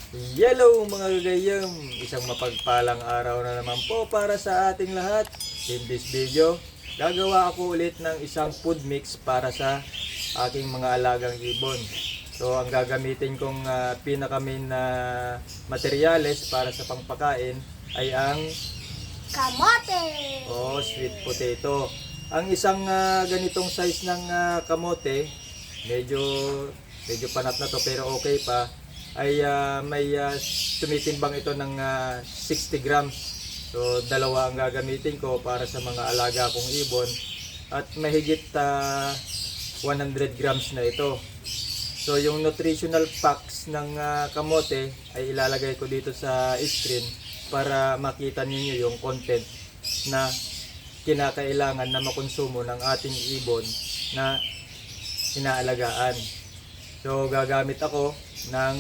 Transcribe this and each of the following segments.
Hello mga gagayam! Isang mapagpalang araw na naman po para sa ating lahat. In this video, gagawa ako ulit ng isang food mix para sa aking mga alagang ibon. So ang gagamitin kong pinaka-main na materyales para sa pangpakain ay ang Kamote! sweet potato. Ang isang ganitong size ng kamote, medyo panat na to pero okay pa, ay may tumitimbang ito ng 60 grams. So dalawa ang gagamitin ko para sa mga alaga kong ibon at mahigit 100 grams na ito. So yung nutritional facts ng kamote ay ilalagay ko dito sa screen para makita ninyo yung content na kinakailangan na makonsumo ng ating ibon na inaalagaan. So gagamit ako ng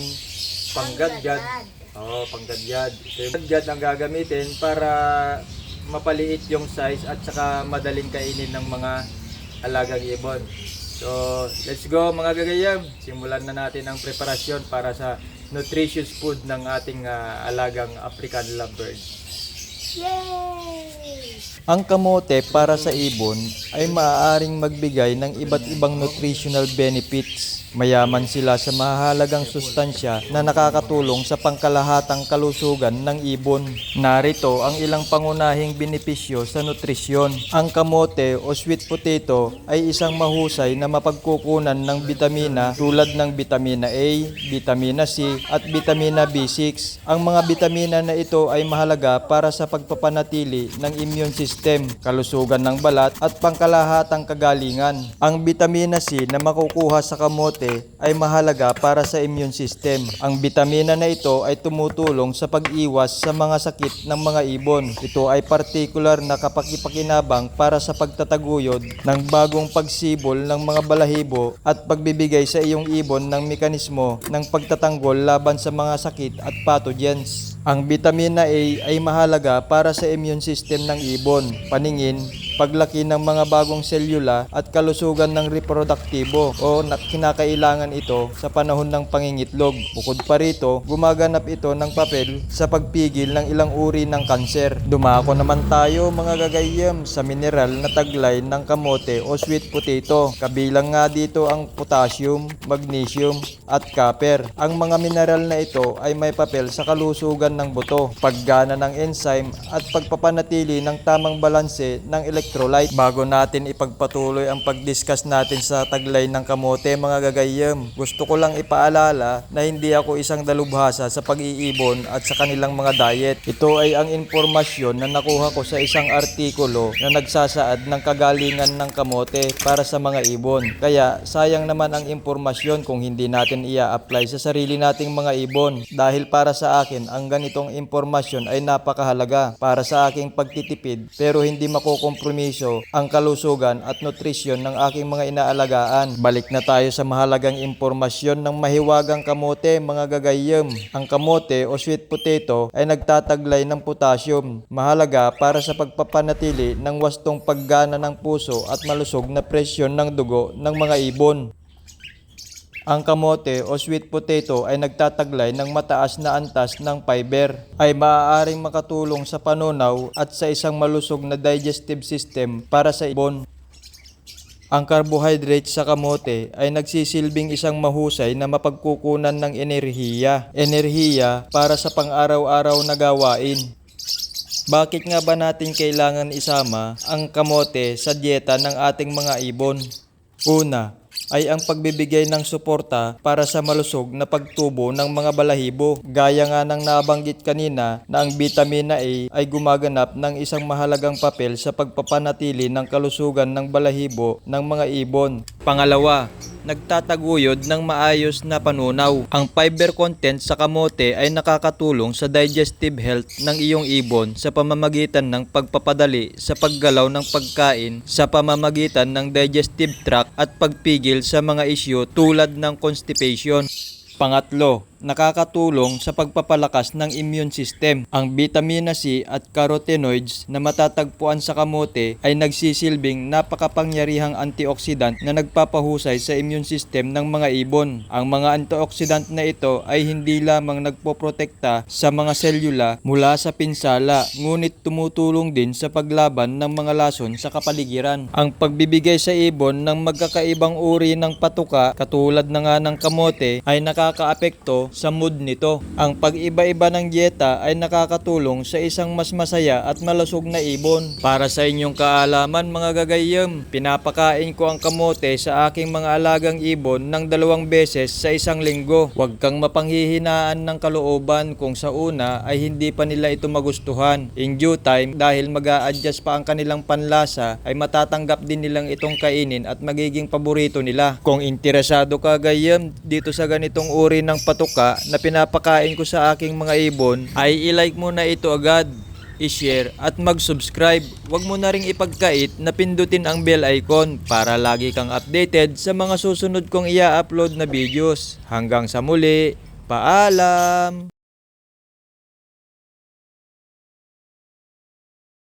panggadgad. Panggadgad. So, yung gadgad ang gagamitin para mapaliit yung size at saka madaling kainin ng mga alagang ibon. So let's go mga gagayam. Simulan na natin ang preparasyon para sa nutritious food ng ating alagang African lovebird. Yay! Ang kamote para sa ibon ay maaaring magbigay ng iba't ibang nutritional benefits. Mayaman sila sa mahalagang sustansya na nakakatulong sa pangkalahatang kalusugan ng ibon. Narito ang ilang pangunahing benepisyo sa nutrisyon. Ang kamote o sweet potato ay isang mahusay na mapagkukunan ng bitamina tulad ng bitamina A, bitamina C at bitamina B6. Ang mga bitamina na ito ay mahalaga para sa pagpapanatili ng immune system, kalusugan ng balat at pangkalahatang kagalingan. Ang bitamina C na makukuha sa kamote ay mahalaga para sa immune system. Ang bitamina na ito ay tumutulong sa pag-iwas sa mga sakit ng mga ibon. Ito ay partikular na kapakipakinabang para sa pagtataguyod ng bagong pagsibol ng mga balahibo at pagbibigay sa iyong ibon ng mekanismo ng pagtatanggol laban sa mga sakit at pathogens. Ang bitamina A ay mahalaga para sa immune system ng ibon, paningin, paglaki ng mga bagong selula at kalusugan ng reproduktibo o kinakailangan ito sa panahon ng pangingitlog. Bukod pa rito, gumaganap ito ng papel sa pagpigil ng ilang uri ng kanser. Dumako naman tayo mga gagayam sa mineral na taglay ng kamote o sweet potato. Kabilang nga dito ang potassium, magnesium at copper. Ang mga mineral na ito ay may papel sa kalusugan ng buto, paggana ng enzyme at pagpapanatili ng tamang balanse ng electrolyte. Bago natin ipagpatuloy ang pag-discuss natin sa taglay ng kamote mga gagayam, gusto ko lang ipaalala na hindi ako isang dalubhasa sa pag-iibon at sa kanilang mga diet. Ito ay ang impormasyon na nakuha ko sa isang artikulo na nagsasaad ng kagalingan ng kamote para sa mga ibon. Kaya sayang naman ang impormasyon kung hindi natin ia-apply sa sarili nating mga ibon. Dahil para sa akin ang ganitong impormasyon ay napakahalaga para sa aking pagtitipid pero hindi makukompromiso ang kalusugan at nutrisyon ng aking mga inaalagaan. Balik na tayo sa mahalagang impormasyon ng mahiwagang kamote mga gagayam. Ang kamote o sweet potato ay nagtataglay ng potassium, mahalaga para sa pagpapanatili ng wastong paggana ng puso at malusog na presyon ng dugo ng mga ibon. Ang kamote o sweet potato ay nagtataglay ng mataas na antas ng fiber, ay maaaring makatulong sa panunaw at sa isang malusog na digestive system para sa ibon. Ang carbohydrate sa kamote ay nagsisilbing isang mahusay na mapagkukunan ng enerhiya para sa pang-araw-araw na gawain. Bakit nga ba natin kailangan isama ang kamote sa dieta ng ating mga ibon? Una, ay ang pagbibigay ng suporta para sa malusog na pagtubo ng mga balahibo. Gaya nga ng nabanggit kanina na ang vitamina A ay gumaganap ng isang mahalagang papel sa pagpapanatili ng kalusugan ng balahibo ng mga ibon. Pangalawa, nagtataguyod ng maayos na panunaw. Ang fiber content sa kamote ay nakakatulong sa digestive health ng iyong ibon sa pamamagitan ng pagpapadali sa paggalaw ng pagkain sa pamamagitan ng digestive tract at pagpigil sa mga isyu tulad ng constipation. Pangatlo, nakakatulong sa pagpapalakas ng immune system. Ang vitamina C at carotenoids na matatagpuan sa kamote ay nagsisilbing napakapangyarihang antioxidant na nagpapahusay sa immune system ng mga ibon. Ang mga antioxidant na ito ay hindi lamang nagpoprotekta sa mga selula mula sa pinsala, ngunit tumutulong din sa paglaban ng mga lason sa kapaligiran. Ang pagbibigay sa ibon ng magkakaibang uri ng patuka, katulad na nga ng kamote, ay nakakaapekto sa mood nito. Ang pag-iba-iba ng dieta ay nakakatulong sa isang mas masaya at malusog na ibon. Para sa inyong kaalaman mga gagayam, pinapakain ko ang kamote sa aking mga alagang ibon ng 2 beses sa isang linggo. Huwag kang mapanghihinaan ng kalooban kung sa una ay hindi pa nila ito magustuhan. In due time, dahil mag-a-adjust pa ang kanilang panlasa, ay matatanggap din nilang itong kainin at magiging paborito nila. Kung interesado ka gayam dito sa ganitong uri ng patuka na pinapakain ko sa aking mga ibon, ay i-like mo na ito agad, i-share at mag-subscribe. Huwag mo na ring ipagkait na pindutin ang bell icon para lagi kang updated sa mga susunod kong i-upload na videos. Hanggang sa muli, paalam!